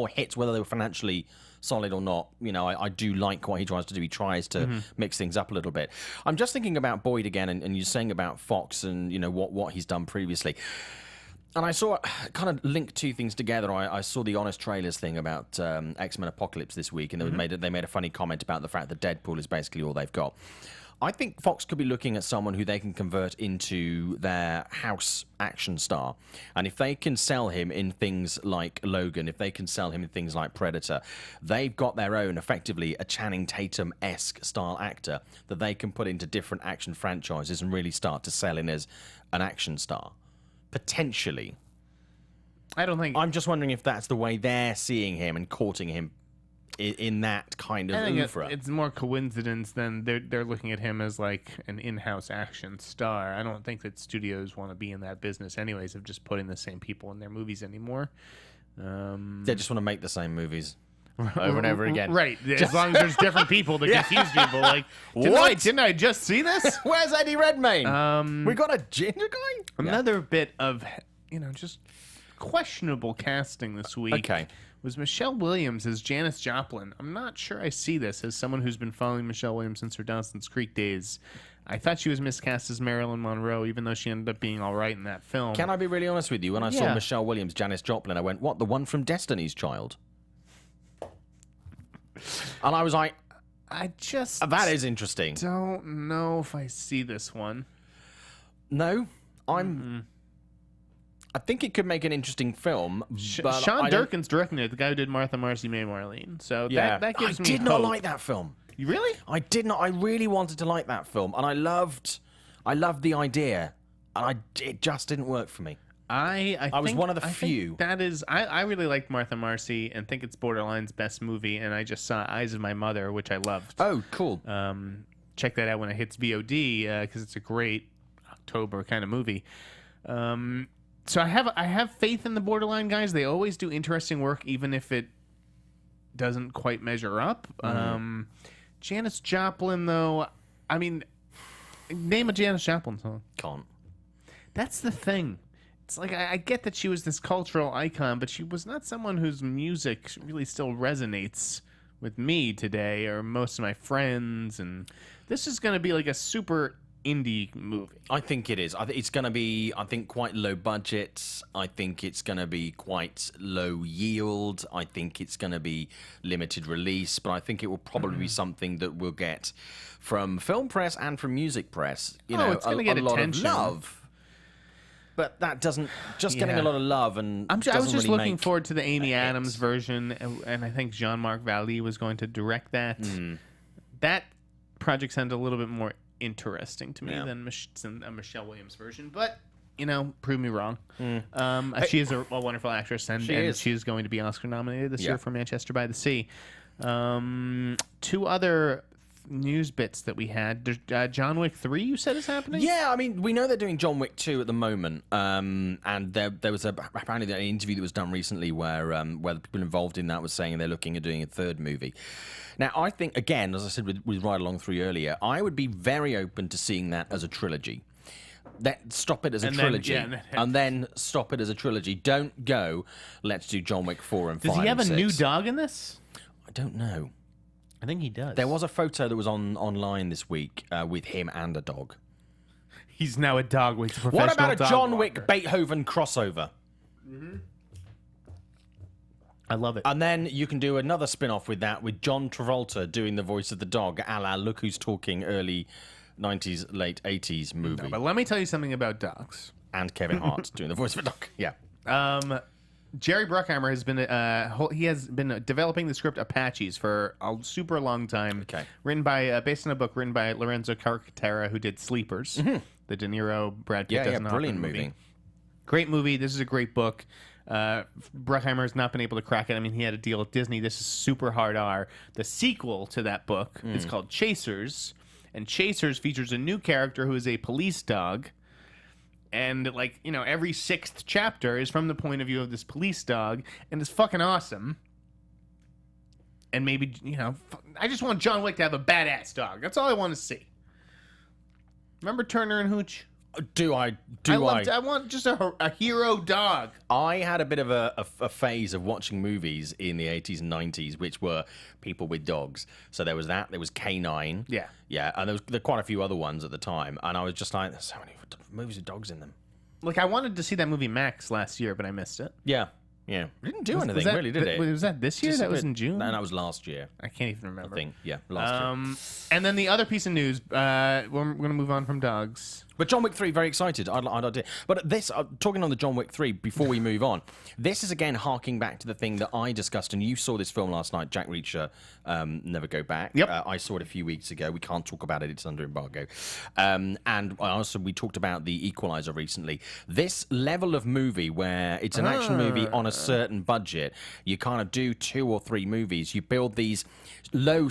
C: hits, whether they were financially solid or not. I do like what he tries to do. He tries to mix things up a little bit. I'm just thinking about Boyd again, and you're saying about Fox and what he's done previously. And I saw kind of link two things together. I saw the Honest Trailers thing about X-Men Apocalypse this week, and they made a funny comment about the fact that Deadpool is basically all they've got. I think Fox could be looking at someone who they can convert into their house action star. And if they can sell him in things like Logan, if they can sell him in things like Predator, they've got their own, effectively, a Channing Tatum-esque style actor that they can put into different action franchises and really start to sell in as an action star. Potentially.
A: I don't think.
C: I'm just wondering if that's the way they're seeing him and courting him in that kind of
A: I think
C: oeuvre.
A: it's more coincidence than they're looking at him as like an in-house action star. I don't think that studios want to be in that business anyways of just putting the same people in their movies anymore.
C: They just want to make the same movies over and over again.
A: Right. As long as there's different people to confuse people. Like, didn't I just see this?
C: Where's Eddie Redmayne? We got a ginger guy?
A: Another bit of, just questionable casting this week.
C: Okay.
A: Was Michelle Williams as Janis Joplin. I'm not sure I see this as someone who's been following Michelle Williams since her Dawson's Creek days. I thought she was miscast as Marilyn Monroe, even though she ended up being all right in that film.
C: Can I be really honest with you? When I saw Michelle Williams, Janis Joplin, I went, what, the one from Destiny's Child? And I was like,
A: I just
C: that is interesting.
A: don't know if I see this one.
C: No, I think it could make an interesting film, but
A: Sean Durkin's directing it, the guy who did Martha, Marcy, May, Marlene. So that gives me
C: I did not
A: hope.
C: like that film.
A: You really?
C: I did not. I really wanted to like that film, and I loved the idea, and it just didn't work for me.
A: I
C: was
A: think-
C: one of the
A: I
C: few.
A: think that is, I really liked Martha Marcy and think it's Borderline's best movie, and I just saw Eyes of My Mother, which I loved.
C: Oh, cool.
A: Check that out when it hits VOD because it's a great October kind of movie. So I have faith in the Borderline guys. They always do interesting work, even if it doesn't quite measure up. Janis Joplin, though, I mean, name a Janis Joplin song.
C: Can't.
A: That's the thing. It's like I get that she was this cultural icon, but she was not someone whose music really still resonates with me today or most of my friends. And this is going to be like a super indie movie.
C: I think it is. It's going to be, quite low budget. I think it's going to be quite low yield. I think it's going to be limited release, but I think it will probably be something that we'll get from film press and from music press.
A: It's going to get
C: a lot
A: attention.
C: of love. But that doesn't, just getting a lot of love and
A: I was
C: doesn't
A: just
C: really
A: looking
C: make
A: forward to the Amy
C: a hit.
A: Adams version, and I think Jean-Marc Vallée was going to direct that. That project sounded a little bit more interesting to me than a Michelle Williams version, but prove me wrong. She is a wonderful actress, and she is going to be Oscar nominated this year for Manchester by the Sea. 2 other news bits that we had. There's, John Wick 3, you said is happening?
C: Yeah, I mean, we know they're doing John Wick 2 at the moment, and there was apparently an interview that was done recently where the people involved in that was saying they're looking at doing a 3rd movie. Now, I think, again, as I said with Ride Along 3 earlier, I would be very open to seeing that as a trilogy. Stop it as a trilogy, and then stop it as a trilogy. Don't go, let's do John Wick 4 and 5
A: Does he have
C: and
A: a new
C: 6.
A: dog in this?
C: I don't know.
A: I think he does.
C: There was a photo that was online this week with him and a dog.
A: He's now a dog with a professional
C: What about a
A: dog
C: John
A: walker.
C: Wick Beethoven crossover?
A: I love it.
C: And then you can do another spin-off with that, with John Travolta doing the voice of the dog, a la Look Who's Talking early 90s, late 80s movie.
A: No, but let me tell you something about dogs.
C: And Kevin Hart doing the voice of a dog. Yeah.
A: Jerry Bruckheimer has been developing the script Apaches for a super long time.
C: Okay.
A: Based on a book written by Lorenzo Carcaterra, who did Sleepers, the De Niro Brad Pitt doesn't
C: brilliant movie.
A: Great movie. This is a great book. Bruckheimer has not been able to crack it. I mean, he had a deal with Disney. This is super hard R. The sequel to that book is called Chasers, and Chasers features a new character who is a police dog. And, like, you know, every 6th chapter is from the point of view of this police dog, and it's fucking awesome. And maybe, you know, I just want John Wick to have a badass dog. That's all I want to see. Remember Turner and Hooch?
C: I
A: want just a hero dog.
C: I had a bit of a phase of watching movies in the 80s and 90s, which were people with dogs. So there was that. There was K9.
A: Yeah.
C: Yeah, and there were quite a few other ones at the time. And I was just like, there's so many movies with dogs in them.
A: Like, I wanted to see that movie Max last year, but I missed it.
C: Yeah. Yeah. It didn't do anything, really, did it?
A: Was that this year?
C: Just
A: that was in June?
C: No, that was last year.
A: I can't even remember.
C: I think. Yeah, last year.
A: And then the other piece of news, we're going to move on from dogs.
C: But John Wick 3, very excited. I'd but this, talking on the John Wick 3, before we move on, this is again harking back to the thing that I discussed, and you saw this film last night, Jack Reacher, Never Go Back.
A: Yep.
C: I saw it a few weeks ago. We can't talk about it. It's under embargo. And also, we talked about The Equalizer recently. This level of movie where it's an action movie on a certain budget, you kind of do 2 or 3 movies. You build these low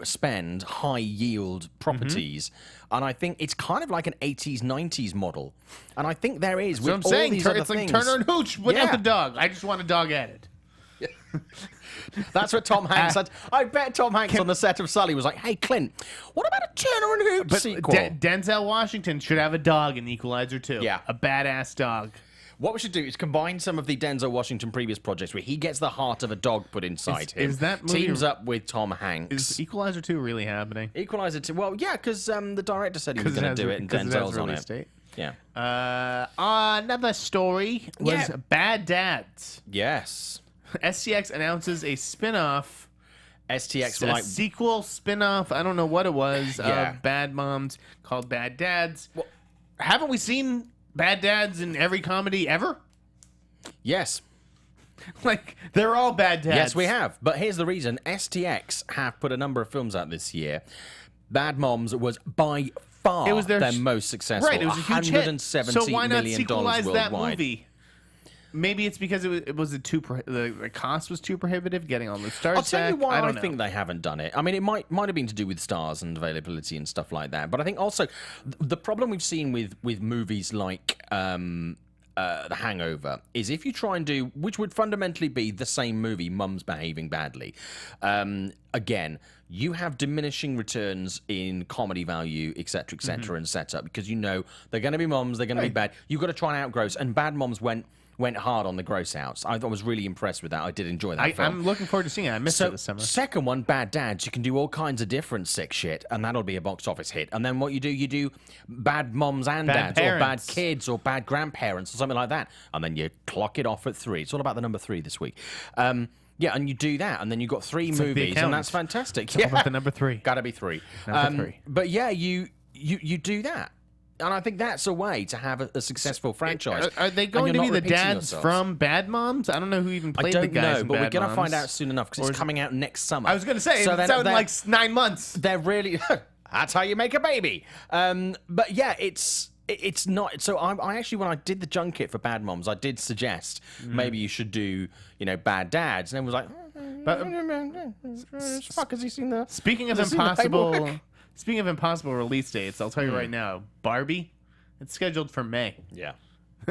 C: spend, high yield properties. And I think it's kind of like an 80s, 90s model. And I think there is.
A: So
C: with
A: I'm
C: all
A: saying
C: these other
A: it's like
C: things.
A: Turner and Hooch without
C: Yeah.
A: the dog. I just want a dog added.
C: That's what Tom Hanks said. I bet Tom Hanks on the set of Sully was like, hey, Clint, what about a Turner and Hooch sequel?
A: Denzel Washington should have a dog in Equalizer 2.
C: Yeah.
A: A badass dog.
C: What we should do is combine some of the Denzel Washington previous projects where he gets the heart of a dog put inside him.
A: Is that movie-
C: teams up with Tom Hanks.
A: Is Equalizer 2 really happening?
C: Equalizer 2. Well, yeah, because the director said he was going to do it, and Denzel's on it.
A: Date.
C: Yeah.
A: Another story was
C: Yeah.
A: Bad Dads.
C: Yes.
A: STX announces a spin-off.
C: STX
A: A
C: were like,
A: sequel spin-off. I don't know what it was.
C: Yeah.
A: Of Bad Moms called Bad Dads. Well, haven't we seen Bad Dads in every comedy ever?
C: yes.
A: Like, they're all bad dads.
C: Yes, we have. But here's the reason. STX have put a number of films out this year. Bad Moms was by far their most successful.
A: Right, it was a huge hit.
C: $170
A: So why not
C: million
A: sequelize that
C: worldwide.
A: movie? Maybe it's because the cost was too prohibitive getting all the stars.
C: I'll tell you
A: back.
C: why
A: I
C: I
A: don't know.
C: think they haven't done it. I mean, it might have been to do with stars and availability and stuff like that. But I think also the problem we've seen with movies like The Hangover is if you try and do, which would fundamentally be the same movie, Mum's Behaving Badly. Again, you have diminishing returns in comedy value, etc., and setup because you know they're going to be mums, they're going to be bad. You've got to try and outgross, and Bad Moms went hard on the gross outs. I was really impressed with that. I did enjoy that film.
A: I'm looking forward to seeing it. I missed it this summer.
C: Second one, Bad Dads. You can do all kinds of different sick shit, and that'll be a box office hit. And then what you do Bad Moms and
A: Bad
C: Dads, or Bad
A: Parents.
C: Kids, or Bad Grandparents, or something like that. And then you clock it off at 3. It's all about the number 3 this week. Yeah, and you do that, and then you've got 3
A: like The
C: movies, and
A: Accountant.
C: that's fantastic.
A: All about the number 3.
C: Gotta be 3.
A: Number 3.
C: But yeah, you do that. And I think that's a way to have a successful franchise.
A: Are they
C: And
A: going
C: you're
A: to be
C: not
A: the
C: repeating
A: dads
C: yourselves.
A: from Bad Moms? I don't know who even
C: I
A: played the
C: don't
A: guys
C: know,
A: in
C: but
A: Bad
C: we're going to
A: Moms.
C: find out soon enough because it's coming out next summer.
A: I was going to say,
C: So
A: it's
C: then-
A: out in
C: then-
A: like 9 months.
C: They're really that's how you make a baby. But yeah, it's not. So I actually, when I did the junket for Bad Moms, I did suggest maybe you should do Bad Dads, and then was like, fuck, has he seen the?
A: Speaking of
C: has he seen the paperwork?
A: impossible release dates, I'll tell you right now, Barbie, it's scheduled for May.
C: Yeah,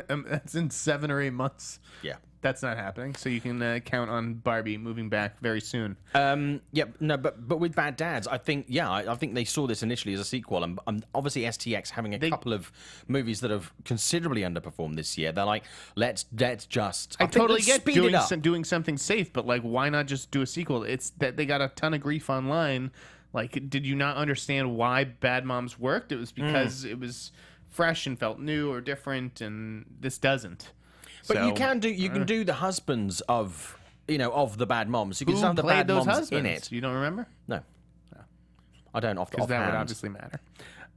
A: That's in 7 or 8 months.
C: yeah.
A: That's not happening. So you can count on Barbie moving back very soon.
C: Yeah, no, but with Bad Dads, I think I think they saw this initially as a sequel, and obviously STX having a couple of movies that have considerably underperformed this year. They're like, let's just.
A: I totally get
C: speed it up.
A: doing something safe, but like, why not just do a sequel? It's that they got a ton of grief online. Like, did you not understand why Bad Moms worked? It was because it was fresh and felt new or different, and this doesn't.
C: But
A: So,
C: you can do the husbands of the Bad Moms. You can
A: who
C: have the
A: played
C: Bad
A: those
C: Moms
A: husbands?
C: in it.
A: You don't remember?
C: No. I don't off the
A: because that would
C: offhand.
A: obviously matter.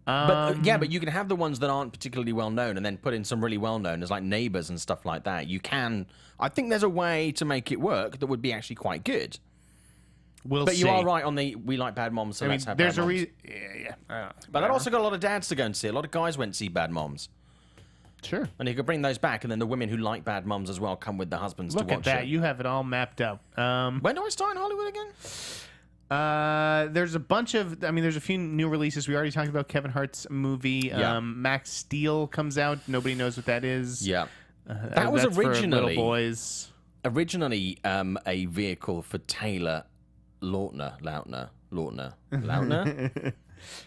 C: But you can have the ones that aren't particularly well known, and then put in some really well known, as like Neighbours and stuff like that. You can. I think there's a way to make it work that would be actually quite good.
A: We'll
C: But
A: see.
C: you are right on the we like Bad Moms, so let's have
A: there's
C: Bad
A: a
C: Moms.
A: reason. Yeah.
C: But that
A: whatever.
C: also got a lot of dads to go and see. A lot of guys went to see Bad Moms.
A: Sure.
C: And you could bring those back, and then the women who like Bad Moms as well come with their husbands
A: Look
C: to
A: at
C: watch
A: that.
C: it.
A: You have it all mapped out.
C: When do I start in Hollywood again?
A: There's a bunch of. I mean, there's a few new releases. We already talked about Kevin Hart's movie.
C: Yeah.
A: Max Steel comes out. Nobody knows what that is.
C: Yeah. That was
A: That's for
C: originally
A: little boys.
C: A vehicle for Taylor Lautner.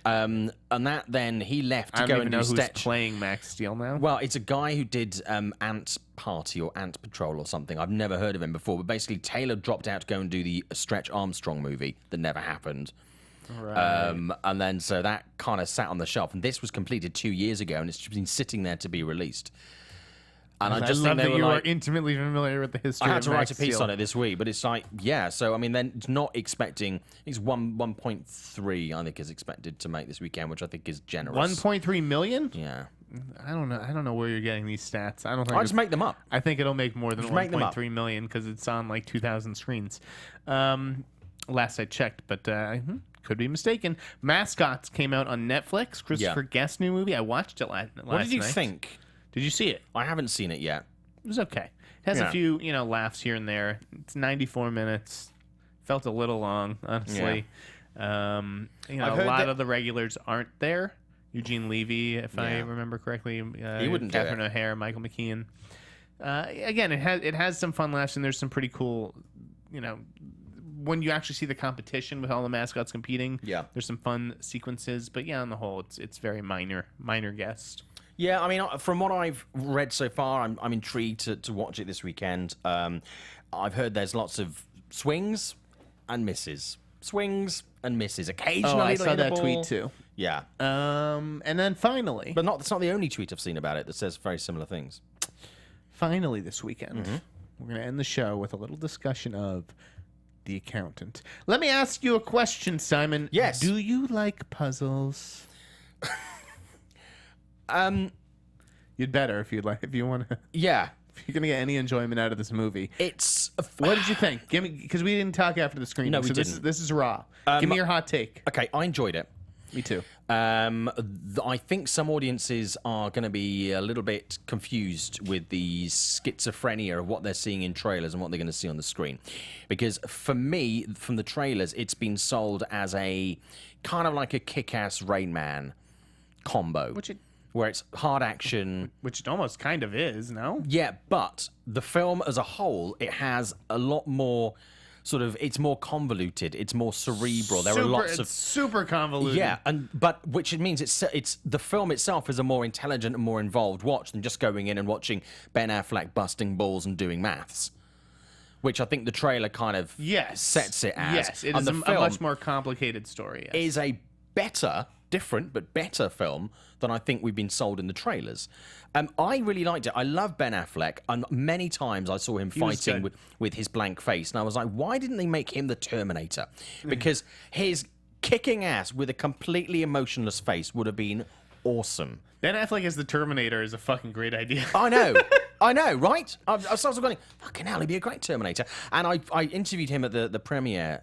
C: And that then he left to
A: I
C: go
A: don't even
C: and
A: know
C: do
A: who's
C: sketch.
A: playing Max Steel now.
C: Well, it's a guy who did Ant Party or Ant Patrol or something. I've never heard of him before, but basically Taylor dropped out to go and do the Stretch Armstrong movie that never happened.
A: Right.
C: And then so that kind of sat on the shelf, and this was completed 2 years ago, and it's just been sitting there to be released. And I just
A: love
C: think they
A: that
C: were
A: you
C: like,
A: are intimately familiar with the history.
C: I had
A: of
C: to write
A: Max
C: a piece
A: Steel.
C: on it this week, but it's like, yeah. So I mean, then it's not expecting. It's 1.3. I think is expected to make this weekend, which I think is generous.
A: 1.3 million.
C: Yeah,
A: I don't know. I don't know where you're getting these stats. I don't think.
C: I just make them up.
A: I think it'll make more than
C: Just make them up.
A: 1.3 million because it's on like 2,000 screens. Last I checked, but could be mistaken. Mascots came out on Netflix. Christopher Guest's new movie. I watched it last night.
C: What did you think?
A: Did you see it?
C: I haven't seen it yet.
A: It was okay. It has
C: Yeah.
A: a few, laughs here and there. It's 94 minutes. Felt a little long, honestly. A
C: heard
A: lot
C: that-
A: of the regulars aren't there. Eugene Levy, if I
C: Yeah.
A: remember correctly.
C: He wouldn't do
A: Catherine
C: it.
A: O'Hara, Michael McKean. Again, it has some fun laughs, and there's some pretty cool, when you actually see the competition with all the mascots competing.
C: Yeah.
A: There's some fun sequences, but yeah, on the whole, it's very minor guest.
C: Yeah, I mean, from what I've read so far, I'm intrigued to watch it this weekend. I've heard there's lots of swings and misses. Swings and misses. Occasionally,
A: Oh, I
C: they'll
A: saw
C: hit the
A: that
C: ball.
A: tweet too.
C: Yeah,
A: And then finally,
C: but that's not the only tweet I've seen about it that says very similar things.
A: finally this weekend,
C: Mm-hmm.
A: we're going to end the show with a little discussion of The Accountant. Let me ask you a question, Simon.
C: Yes.
A: Do you like puzzles? You'd better if you want to.
C: Yeah,
A: If you're going to get any enjoyment out of this movie.
C: it's
A: What did you think? Give me, because we didn't talk after the screening.
C: No, we
A: so
C: didn't.
A: This is raw. Give me your hot take.
C: okay. I enjoyed it.
A: Me too.
C: I think some audiences are going to be a little bit confused with the schizophrenia of what they're seeing in trailers and what they're going to see on the screen. Because for me, from the trailers, it's been sold as a kind of like a kick-ass Rain Man combo. Where it's hard action.
A: Which it almost kind of is, no?
C: Yeah, but the film as a whole, it has a lot more sort of, it's more convoluted, it's more cerebral. There are lots of
A: super convoluted.
C: yeah, but which it means it's the film itself is a more intelligent and more involved watch than just going in and watching Ben Affleck busting balls and doing maths, which I think the trailer kind of sets it as.
A: Yes, it
C: And
A: is
C: the
A: a
C: film
A: much more complicated story. Yes.
C: is a better, different but better film than I think we've been sold in the trailers. I really liked it. I love Ben Affleck, and many times I saw him
A: was
C: fighting
A: good.
C: with his blank face, and I was like, why didn't they make him the Terminator? Because his kicking ass with a completely emotionless face would have been awesome.
A: Ben Affleck as the Terminator is a fucking great idea.
C: I know, right? I was sort of going, fucking hell, he'd be a great Terminator. And I interviewed him at the premiere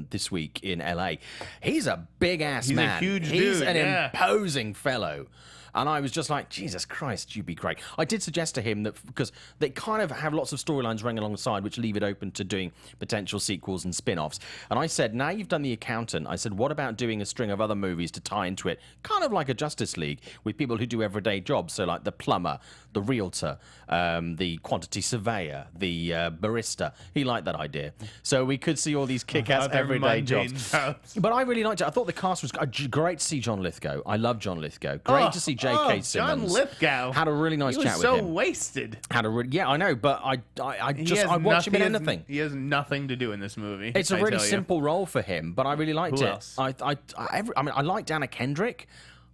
C: this week in LA. He's a big-ass
A: He's a
C: man.
A: huge
C: He's
A: dude,
C: an
A: yeah.
C: imposing fellow. And I was just like, Jesus Christ, you'd be great. I did suggest to him that, because they kind of have lots of storylines running alongside which leave it open to doing potential sequels and spin-offs. And I said, now you've done The Accountant, I said, what about doing a string of other movies to tie into it? Kind of like a Justice League with people who do everyday jobs. So like the plumber, the realtor, the quantity surveyor, the barista. He liked that idea. So we could see all these kick-ass
A: Other
C: everyday
A: mundane
C: jobs. But I really liked it. I thought the cast was great to see John Lithgow. I love John Lithgow. Great to see J.K. Simmons.
A: John Lithgow
C: Had a really nice
A: he was
C: chat with
A: so
C: him.
A: wasted.
C: Yeah, I know, but I watch him in anything.
A: He has nothing to do in this movie.
C: It's a
A: I
C: really
A: tell you.
C: simple role for him, but I really liked
A: Who
C: it.
A: else?
C: I mean, I liked Anna Kendrick.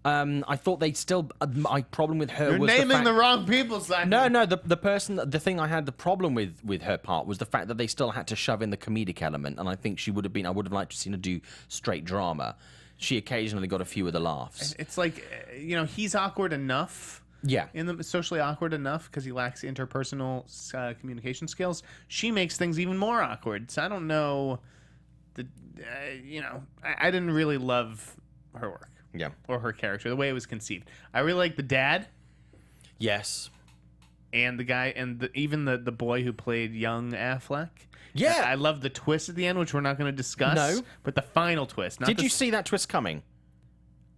C: I thought they'd still. My problem with her
A: You're
C: was
A: naming
C: the fact.
A: the wrong people, Simon.
C: No, the thing I had the problem with her part was the fact that they still had to shove in the comedic element, and I think I would have liked to seen her do straight drama. she occasionally got a few of the laughs.
A: It's like, he's awkward enough.
C: Yeah.
A: Socially awkward enough because he lacks interpersonal communication skills. She makes things even more awkward. So I don't know. I didn't really love her work.
C: Yeah.
A: Or her character, the way it was conceived. I really like the dad.
C: Yes.
A: And the guy, and even the boy who played young Affleck.
C: Yeah.
A: I love the twist at the end, which we're not going to discuss.
C: No.
A: But the final twist.
C: Did you see that twist coming?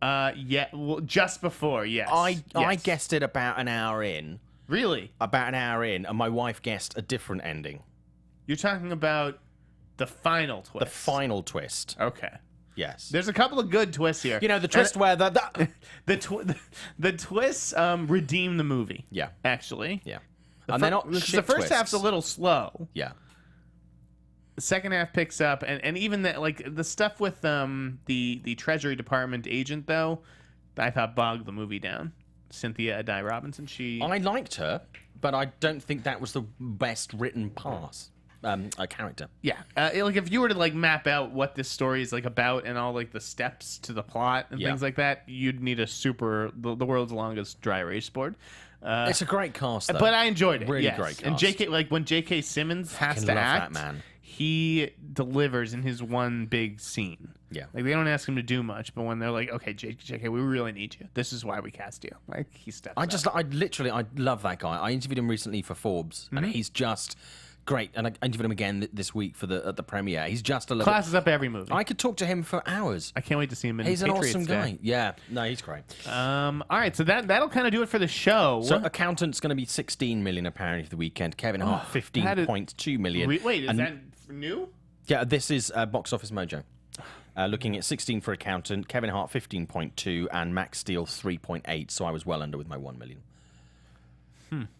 A: Yeah. Well, just before, yes.
C: I guessed it about an hour in.
A: Really?
C: About an hour in, and my wife guessed a different ending.
A: You're talking about the final twist.
C: The final twist.
A: Okay.
C: Yes.
A: There's a couple of good twists here.
C: The twist where
A: the twists redeem the movie.
C: Yeah.
A: Actually.
C: Yeah. And they're not shit
A: the first
C: twists.
A: half's a little slow.
C: Yeah.
A: The second half picks up, and even the stuff with the Treasury Department agent though, I thought bogged the movie down. Cynthia Addai Robinson.
C: I liked her, but I don't think that was the best written character.
A: Yeah, if you were to map out what this story is about and all the steps to the plot and things like that, you'd need the world's longest dry erase board.
C: It's a great cast, though.
A: But I enjoyed it.
C: Really
A: yes.
C: great cast.
A: And J.K. when J.K. Simmons has to
C: love
A: act,
C: that man.
A: He delivers in his one big scene.
C: Yeah.
A: They don't ask him to do much, but when they're like, okay, JK, we really need you. This is why we cast you. He steps up.
C: I love that guy. I interviewed him recently for Forbes, and he's just great. And I interviewed him again this week at the premiere. He's just a little...
A: Classes up every movie.
C: I could talk to him for hours.
A: I can't wait to see him in
C: He's
A: Patriots
C: an awesome
A: Day.
C: guy. Yeah. No, he's great.
A: All right, so that'll kind of do it for the show.
C: So Accountant's going to be 16 million apparently for the weekend. Kevin Hart, 15.2 million.
A: Wait, is that new?
C: Yeah, this is Box Office Mojo. Looking at 16 for Accountant, Kevin Hart 15.2, and Max Steel 3.8. So I was well under with my 1 million.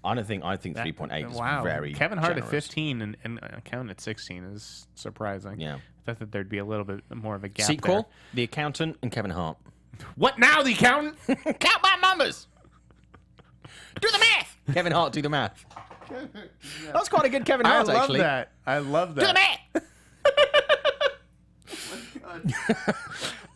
C: I think 3.8 is very
A: Kevin Hart
C: generous.
A: at 15 and Accountant at 16 is surprising.
C: Yeah.
A: I thought that there'd be a little bit more of a gap
C: Sequel:
A: there.
C: The Accountant and Kevin Hart.
A: What now, The Accountant?
C: Count my numbers. Do the math. Kevin Hart, do the math. That's quite a good Kevin Hart, actually.
A: I love that.
C: Do the math.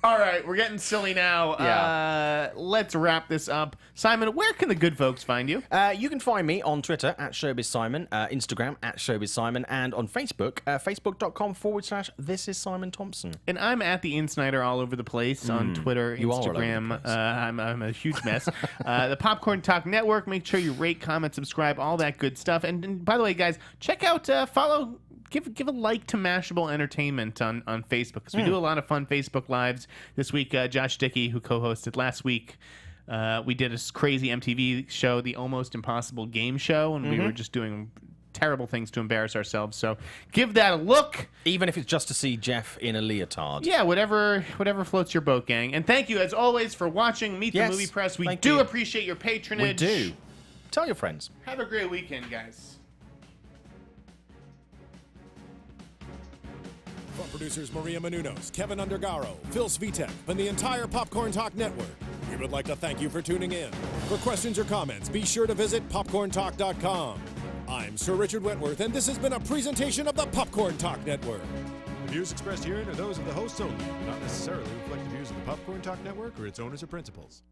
A: All right, we're getting silly now.
C: Yeah.
A: Let's wrap this up. Simon, where can the good folks find you?
C: You can find me on Twitter at ShowbizSimon, Instagram at ShowbizSimon, and on Facebook, facebook.com/This is Simon Thompson.
A: And I'm at the Sneider all over the place on Twitter,
C: You are all over the
A: Instagram.
C: place.
A: I'm a huge mess. The Popcorn Talk Network. Make sure you rate, comment, subscribe, all that good stuff. And by the way, guys, check out, follow. Give a like to Mashable Entertainment on Facebook, because we do a lot of fun Facebook Lives. This week, Josh Dickey, who co-hosted last week, we did a crazy MTV show, the Almost Impossible Game Show, and we were just doing terrible things to embarrass ourselves. So give that a look.
C: Even if it's just to see Jeff in a leotard.
A: Yeah, whatever floats your boat, gang. And thank you, as always, for watching Meet the Movie Press. We do appreciate your patronage.
C: We do. Tell your friends.
A: Have a great weekend, guys.
B: From producers Maria Menounos, Kevin Undergaro, Phil Svitek, and the entire Popcorn Talk Network, we would like to thank you for tuning in. For questions or comments, be sure to visit popcorntalk.com. I'm Sir Richard Wentworth, and this has been a presentation of the Popcorn Talk Network.
D: The views expressed herein are those of the hosts only, and do not necessarily reflect the views of the Popcorn Talk Network or its owners or principals.